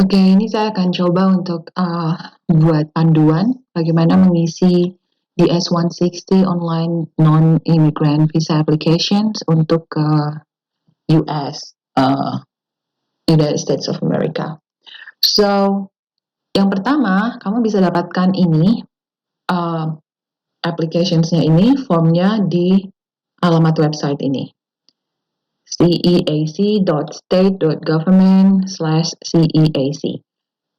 Oke, ini saya akan coba untuk buat panduan bagaimana mengisi DS-160 online non-immigrant visa applications untuk ke US, United States of America. So, yang pertama, kamu bisa dapatkan ini, applicationsnya ini, formnya di alamat website ini, ceac.state.government/ceac.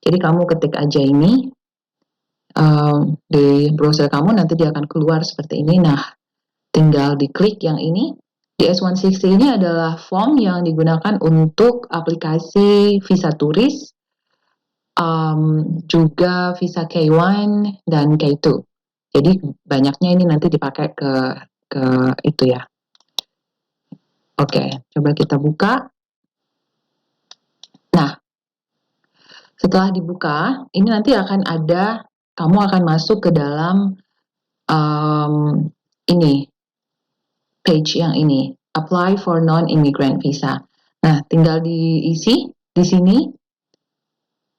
Jadi kamu ketik aja ini di browser kamu, nanti dia akan keluar seperti ini. Nah, tinggal diklik yang ini. DS-160 ini adalah form yang digunakan untuk aplikasi visa turis, juga visa K1 dan K2. Jadi banyaknya ini nanti dipakai ke itu ya. Oke, coba kita buka. Nah, setelah dibuka, ini nanti akan ada, kamu akan masuk ke dalam ini, page yang ini, apply for non-immigrant visa. Nah, tinggal diisi di sini,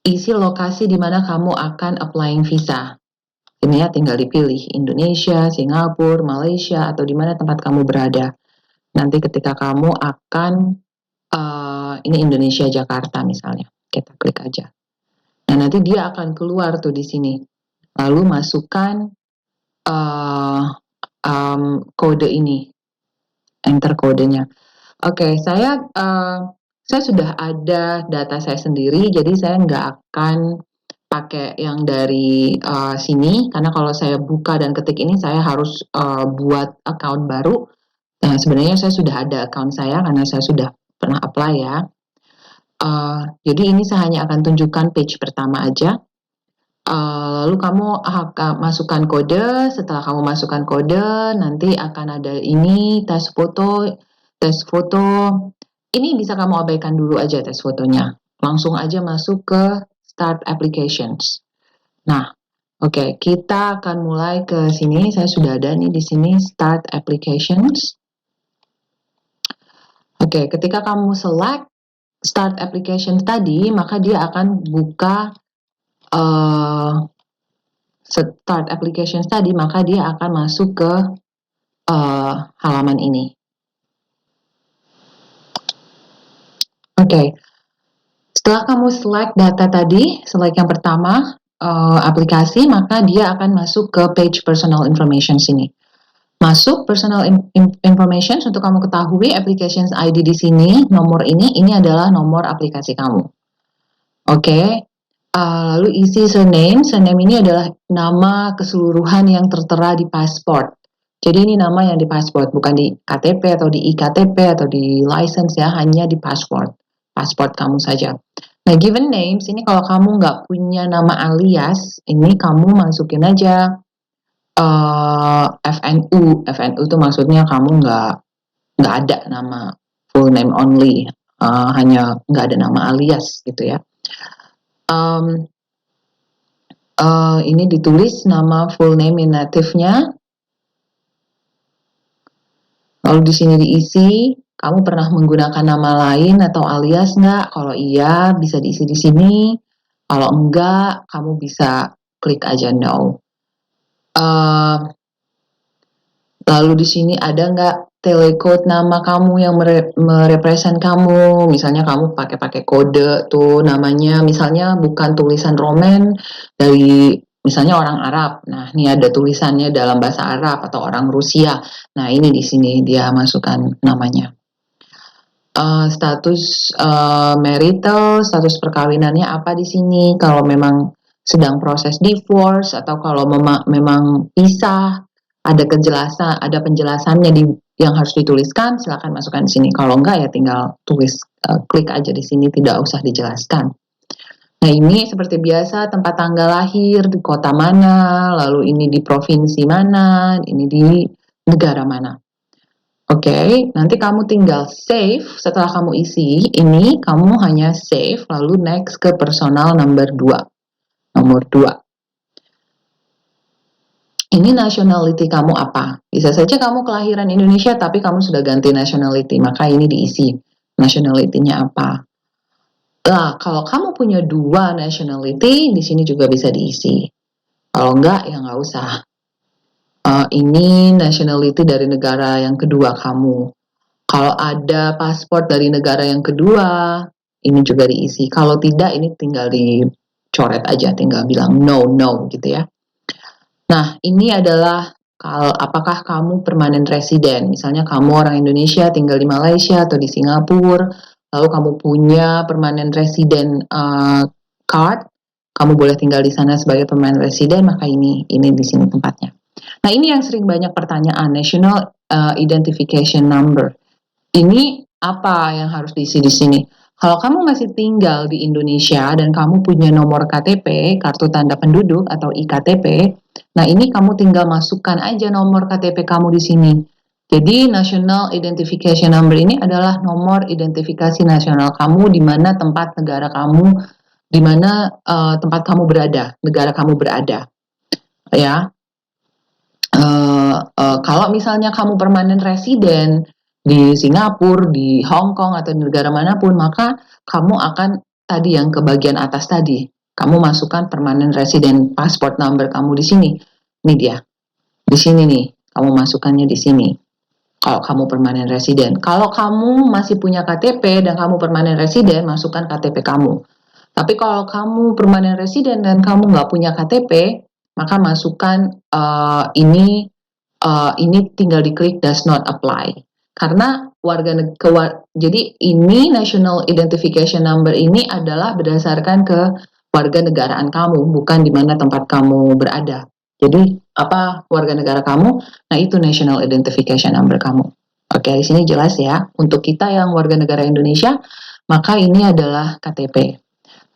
isi lokasi di mana kamu akan applying visa. Ini ya, tinggal dipilih Indonesia, Singapura, Malaysia, atau di mana tempat kamu berada. Nanti ketika kamu akan, ini Indonesia, Jakarta misalnya, kita klik aja. Nah, nanti dia akan keluar tuh di sini. Lalu masukkan kode ini, enter kodenya. Oke, saya sudah ada data saya sendiri, jadi saya nggak akan pakai yang dari sini, karena kalau saya buka dan ketik ini, saya harus buat account baru. Nah, sebenarnya saya sudah ada account saya, karena saya sudah pernah apply ya. Jadi ini saya hanya akan tunjukkan page pertama aja. Lalu kamu akan masukkan kode. Setelah kamu masukkan kode, nanti akan ada ini tes foto. Ini bisa kamu abaikan dulu aja tes fotonya. Langsung aja masuk ke start applications. Nah, oke, kita akan mulai ke sini. Saya sudah ada nih di sini start applications. Oke, ketika kamu select start applications tadi, maka dia akan buka start applications tadi, maka dia akan masuk ke halaman ini. Oke, setelah kamu select data tadi, select yang pertama, aplikasi, maka dia akan masuk ke page personal information sini. Masuk personal information, untuk kamu ketahui applications ID di sini, nomor ini adalah nomor aplikasi kamu. Oke. Lalu isi surname. Surname ini adalah nama keseluruhan yang tertera di pasport. Jadi ini nama yang di pasport, bukan di KTP atau di iktp atau di license ya, hanya di pasport kamu saja. Nah, given names ini kalau kamu nggak punya nama alias, ini kamu masukin aja FNU. FNU itu maksudnya kamu nggak ada nama full name only, hanya nggak ada nama alias gitu ya. Ini ditulis nama full name native-nya. Lalu di sini diisi, kamu pernah menggunakan nama lain atau alias nggak? Kalau iya, bisa diisi di sini. Kalau enggak, kamu bisa klik aja no. Lalu di sini ada nggak telecode nama kamu yang merepresent kamu? Misalnya kamu pakai kode tuh namanya, misalnya bukan tulisan Roman dari misalnya orang Arab. Nah, ini ada tulisannya dalam bahasa Arab atau orang Rusia. Nah, ini di sini dia masukkan namanya. Status marital, status perkawinannya apa di sini? Kalau memang sedang proses divorce atau kalau memang pisah, ada penjelasannya yang harus dituliskan, silakan masukkan di sini. Kalau enggak ya tinggal tulis, klik aja di sini, tidak usah dijelaskan. Nah, ini seperti biasa tempat tanggal lahir, di kota mana, lalu ini di provinsi mana, ini di negara mana. Oke, nanti kamu tinggal save. Setelah kamu isi ini, kamu hanya save, lalu next ke personal nomor 2. Nomor 2. Ini nationality kamu apa? Bisa saja kamu kelahiran Indonesia, tapi kamu sudah ganti nationality, maka ini diisi nationality-nya apa. Lah, kalau kamu punya 2 nationality, di sini juga bisa diisi. Kalau enggak, ya nggak usah. Ini nationality dari negara yang kedua kamu. Kalau ada paspor dari negara yang kedua, ini juga diisi. Kalau tidak, ini tinggal dicoret aja, tinggal bilang no, no gitu ya. Nah, ini adalah apakah kamu permanent resident. Misalnya kamu orang Indonesia tinggal di Malaysia atau di Singapura, lalu kamu punya permanent resident card, kamu boleh tinggal di sana sebagai permanent resident, maka ini di sini tempatnya. Nah, ini yang sering banyak pertanyaan, National Identification Number. Ini apa yang harus diisi di sini? Kalau kamu masih tinggal di Indonesia dan kamu punya nomor KTP, kartu tanda penduduk atau iktp, nah ini kamu tinggal masukkan aja nomor KTP kamu di sini. Jadi National Identification Number ini adalah nomor identifikasi nasional kamu di mana tempat negara kamu, di mana tempat kamu berada, negara kamu berada, ya. Kalau misalnya kamu permanent resident di Singapura, di Hong Kong atau di negara manapun, maka kamu akan tadi yang ke bagian atas tadi, kamu masukkan permanent resident passport number kamu di sini. Ini dia. Di sini nih, kamu masukkannya di sini. Kalau kamu permanent resident. Kalau kamu masih punya KTP dan kamu permanent resident, masukkan KTP kamu. Tapi kalau kamu permanent resident dan kamu nggak punya KTP, maka masukkan ini tinggal diklik does not apply. Karena jadi ini National Identification Number ini adalah berdasarkan ke warga negaraan kamu, bukan di mana tempat kamu berada. Jadi apa warga negara kamu? Nah, itu National Identification Number kamu. Oke, di sini jelas ya. Untuk kita yang warga negara Indonesia, maka ini adalah KTP.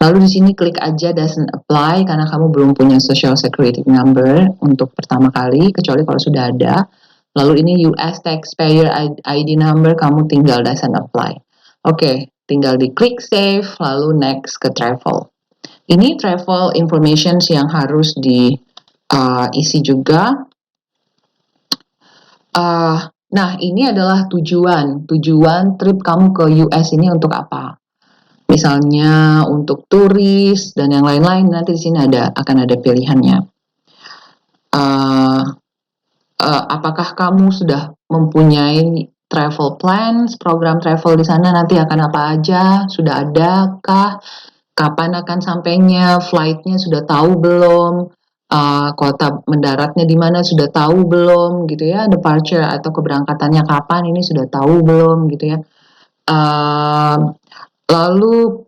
Lalu di sini klik aja doesn't apply karena kamu belum punya social security number untuk pertama kali, kecuali kalau sudah ada. Lalu ini US taxpayer ID number, kamu tinggal doesn't apply. Oke, tinggal diklik save, lalu next ke travel. Ini travel information yang harus diisi juga. Nah, ini adalah tujuan trip kamu ke US ini untuk apa? Misalnya untuk turis dan yang lain-lain, nanti di sini akan ada pilihannya. Apakah kamu sudah mempunyai travel plans, program travel di sana nanti akan apa aja? Sudah adakah? Kapan akan sampainya? Flightnya sudah tahu belum? Kota mendaratnya di mana sudah tahu belum? Gitu ya, departure atau keberangkatannya kapan ini sudah tahu belum? Gitu ya. Lalu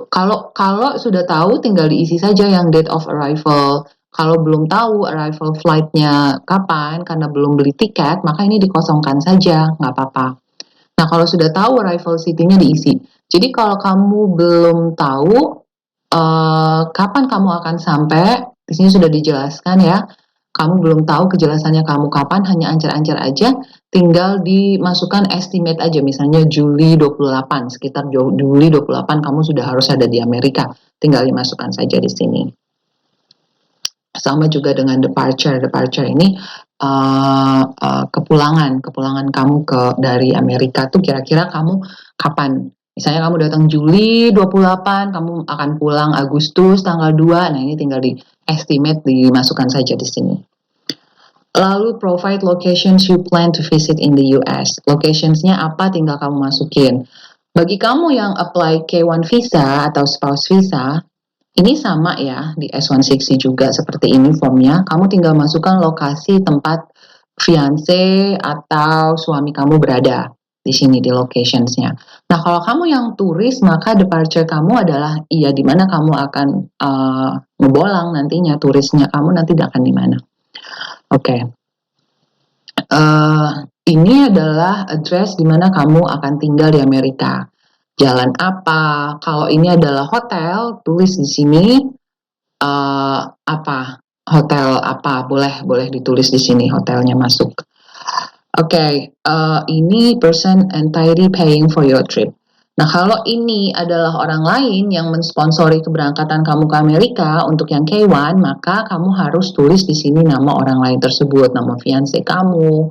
kalau sudah tahu tinggal diisi saja yang date of arrival. Kalau belum tahu arrival flight-nya kapan karena belum beli tiket, maka ini dikosongkan saja, nggak apa-apa. Nah, kalau sudah tahu arrival city-nya diisi. Jadi kalau kamu belum tahu kapan kamu akan sampai, di sini sudah dijelaskan ya. Kamu belum tahu kejelasannya kamu kapan, hanya ancar-ancar aja, tinggal dimasukkan estimate aja, misalnya Juli 28, sekitar Juli 28 kamu sudah harus ada di Amerika, tinggal dimasukkan saja di sini. Sama juga dengan departure ini kepulangan kamu dari Amerika tuh kira-kira kamu kapan? Misalnya kamu datang Juli 28, kamu akan pulang Agustus tanggal 2, nah ini tinggal di estimate dimasukkan saja di sini. Lalu provide locations you plan to visit in the US. Locationsnya apa tinggal kamu masukin. Bagi kamu yang apply K1 visa atau spouse visa, ini sama ya, di S160 juga seperti ini formnya. Kamu tinggal masukkan lokasi tempat fiance atau suami kamu berada di sini di locationsnya. Nah, kalau kamu yang turis, maka departure kamu adalah di mana kamu akan ngebolang nantinya, turisnya kamu nanti akan di mana. Oke. Ini adalah address di mana kamu akan tinggal di Amerika. Jalan apa? Kalau ini adalah hotel, tulis di sini apa? Hotel apa? Boleh ditulis di sini hotelnya masuk. Oke, ini person entirely paying for your trip. Nah, kalau ini adalah orang lain yang mensponsori keberangkatan kamu ke Amerika untuk yang K1, maka kamu harus tulis di sini nama orang lain tersebut, nama fiancé kamu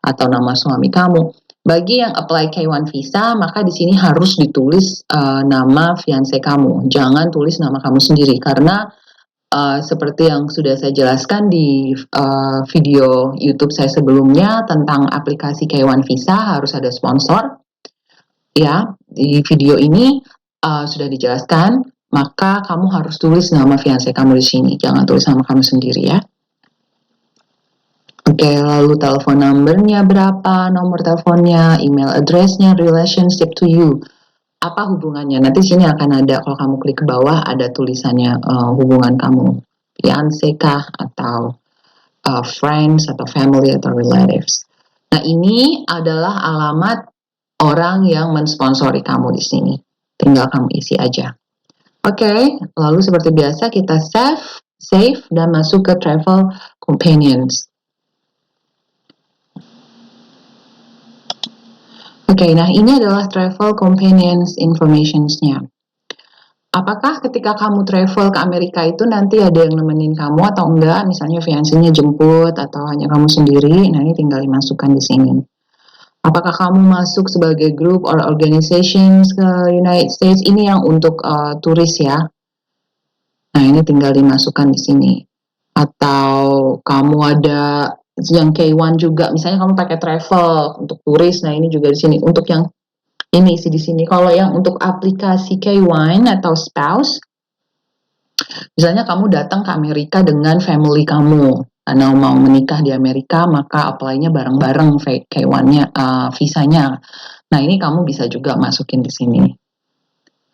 atau nama suami kamu. Bagi yang apply K1 visa, maka di sini harus ditulis nama fiancé kamu. Jangan tulis nama kamu sendiri karena seperti yang sudah saya jelaskan di video YouTube saya sebelumnya tentang aplikasi K1 visa harus ada sponsor. Ya, di video ini sudah dijelaskan, maka kamu harus tulis nama fiancé kamu di sini. Jangan tulis nama kamu sendiri ya. Oke, lalu telepon numbernya berapa, nomor teleponnya, email addressnya, relationship to you. Apa hubungannya? Nanti sini akan ada, kalau kamu klik ke bawah, ada tulisannya hubungan kamu. Fiancé kah, atau friends, atau family, atau relatives. Nah, ini adalah alamat orang yang mensponsori kamu di sini. Tinggal kamu isi aja. Oke, lalu seperti biasa kita save, dan masuk ke travel companions. Oke, nah ini adalah travel companions informations-nya. Apakah ketika kamu travel ke Amerika itu nanti ada yang nemenin kamu atau enggak? Misalnya fiancé-nya jemput atau hanya kamu sendiri? Nah, ini tinggal dimasukkan di sini. Apakah kamu masuk sebagai group or organizations ke United States? Ini yang untuk turis ya. Nah, ini tinggal dimasukkan di sini. Atau kamu ada yang K1 juga, misalnya kamu pakai travel untuk turis. Nah, ini juga di sini untuk yang ini isi di sini. Kalau yang untuk aplikasi K1 atau spouse, misalnya kamu datang ke Amerika dengan family kamu, karena mau menikah di Amerika, maka apply-nya bareng-bareng K1-nya, visanya. Nah, ini kamu bisa juga masukin di sini.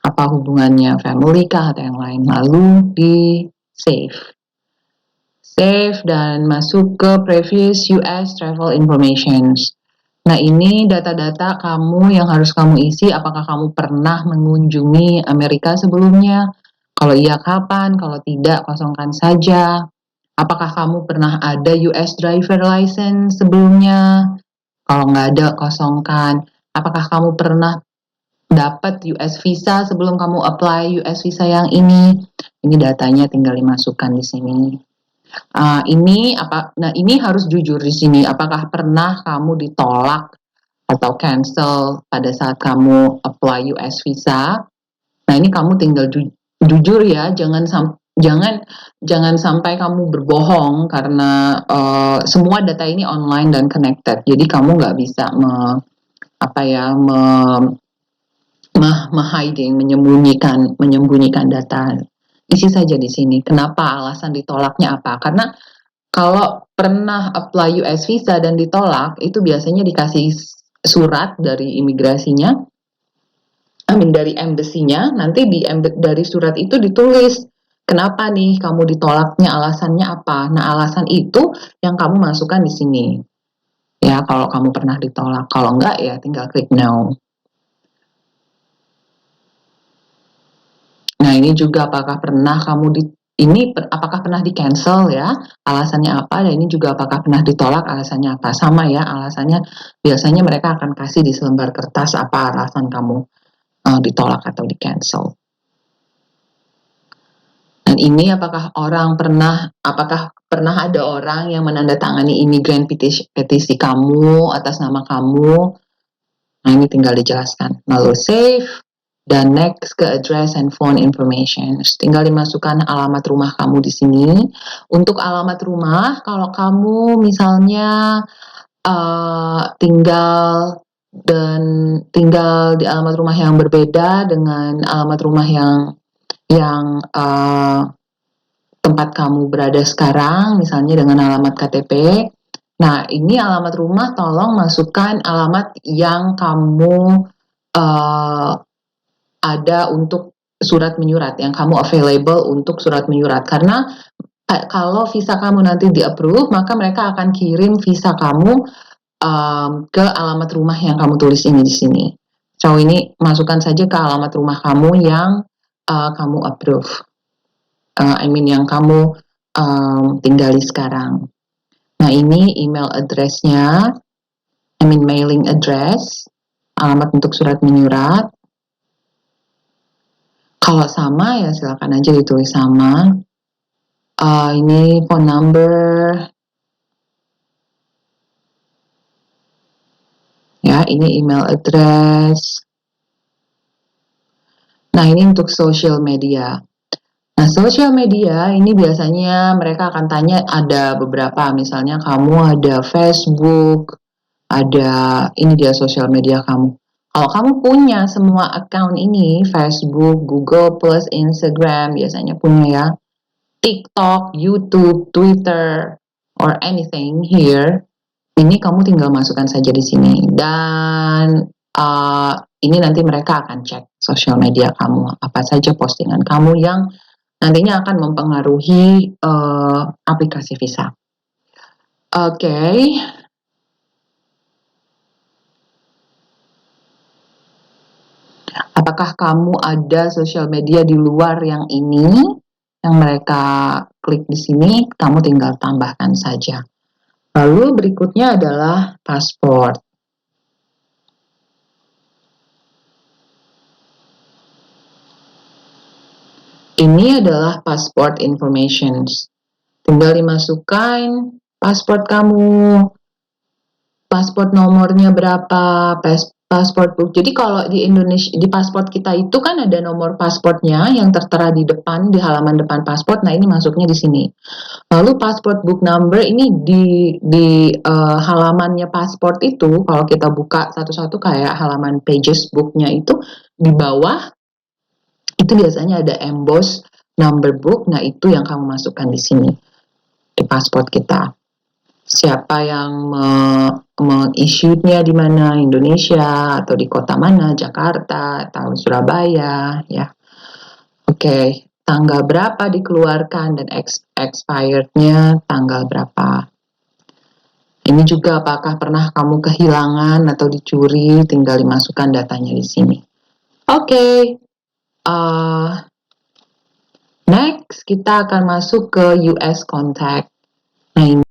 Apa hubungannya, family kah atau yang lain? Lalu di save. Save dan masuk ke previous US travel informations. Nah, ini data-data kamu yang harus kamu isi. Apakah kamu pernah mengunjungi Amerika sebelumnya? Kalau iya, kapan? Kalau tidak, kosongkan saja. Apakah kamu pernah ada US driver license sebelumnya? Kalau nggak ada, kosongkan. Apakah kamu pernah dapat US visa sebelum kamu apply US visa yang ini? Ini datanya tinggal dimasukkan di sini. Nah, ini harus jujur di sini. Apakah pernah kamu ditolak atau cancel pada saat kamu apply US visa? Nah, ini kamu tinggal jujur ya. Jangan sampai kamu berbohong karena semua data ini online dan connected. Jadi kamu nggak bisa menyembunyikan data. Isi saja di sini. Kenapa, alasan ditolaknya apa? Karena kalau pernah apply US visa dan ditolak, itu biasanya dikasih surat dari imigrasinya, dari embassy-nya. Nanti dari surat itu ditulis kenapa nih kamu ditolaknya, alasannya apa. Nah, alasan itu yang kamu masukkan di sini. Ya, kalau kamu pernah ditolak. Kalau enggak, ya tinggal klik no. Nah, ini juga apakah pernah di cancel ya, alasannya apa, dan ini juga apakah pernah ditolak, alasannya apa. Sama ya, alasannya biasanya mereka akan kasih di selembar kertas apa alasan kamu ditolak atau di cancel. Dan ini apakah pernah ada orang yang menandatangani immigrant petisi kamu atas nama kamu. Nah, ini tinggal dijelaskan. Lalu save. Dan next ke address and phone information. Tinggal dimasukkan alamat rumah kamu di sini. Untuk alamat rumah, kalau kamu misalnya tinggal di alamat rumah yang berbeda dengan alamat rumah yang tempat kamu berada sekarang, misalnya dengan alamat KTP. Nah, ini alamat rumah, tolong masukkan alamat yang kamu ada untuk surat menyurat, yang kamu available untuk surat menyurat. Karena kalau visa kamu nanti di-approve, maka mereka akan kirim visa kamu ke alamat rumah yang kamu tulis ini di sini. So, ini masukkan saja ke alamat rumah kamu yang kamu approve. Yang kamu tinggali sekarang. Nah, ini email address-nya, mailing address, alamat untuk surat menyurat. Kalau sama ya silakan aja ditulis sama. Ini phone number. Ya, Ya, ini email address. Nah, ini untuk social media. Nah, social media ini biasanya mereka akan tanya ada beberapa, misalnya kamu ada Facebook, ada ini dia social media kamu. Kalau kamu punya semua account ini, Facebook, Google+, Instagram, biasanya punya ya, TikTok, YouTube, Twitter, or anything here, ini kamu tinggal masukkan saja di sini. Dan ini nanti mereka akan cek sosial media kamu, apa saja postingan kamu yang nantinya akan mempengaruhi aplikasi visa. Oke. Apakah kamu ada sosial media di luar yang ini, yang mereka klik di sini, kamu tinggal tambahkan saja. Lalu berikutnya adalah paspor. Ini adalah passport information. Tinggal dimasukkan paspor kamu, paspor nomornya berapa, paspor book. Jadi kalau di Indonesia, di paspor kita itu kan ada nomor paspornya yang tertera di depan, di halaman depan paspor. Nah, ini masuknya di sini. Lalu paspor book number ini di halamannya paspor itu, kalau kita buka satu-satu kayak halaman pages booknya itu, di bawah itu biasanya ada emboss number book. Nah, itu yang kamu masukkan di sini di paspor kita. Siapa yang meng-issue-nya di mana, Indonesia atau di kota mana, Jakarta atau Surabaya, ya. Oke, tanggal berapa dikeluarkan dan expired-nya tanggal berapa. Ini juga apakah pernah kamu kehilangan atau dicuri, tinggal dimasukkan datanya di sini. Oke. Next, kita akan masuk ke US contact. Nah, ini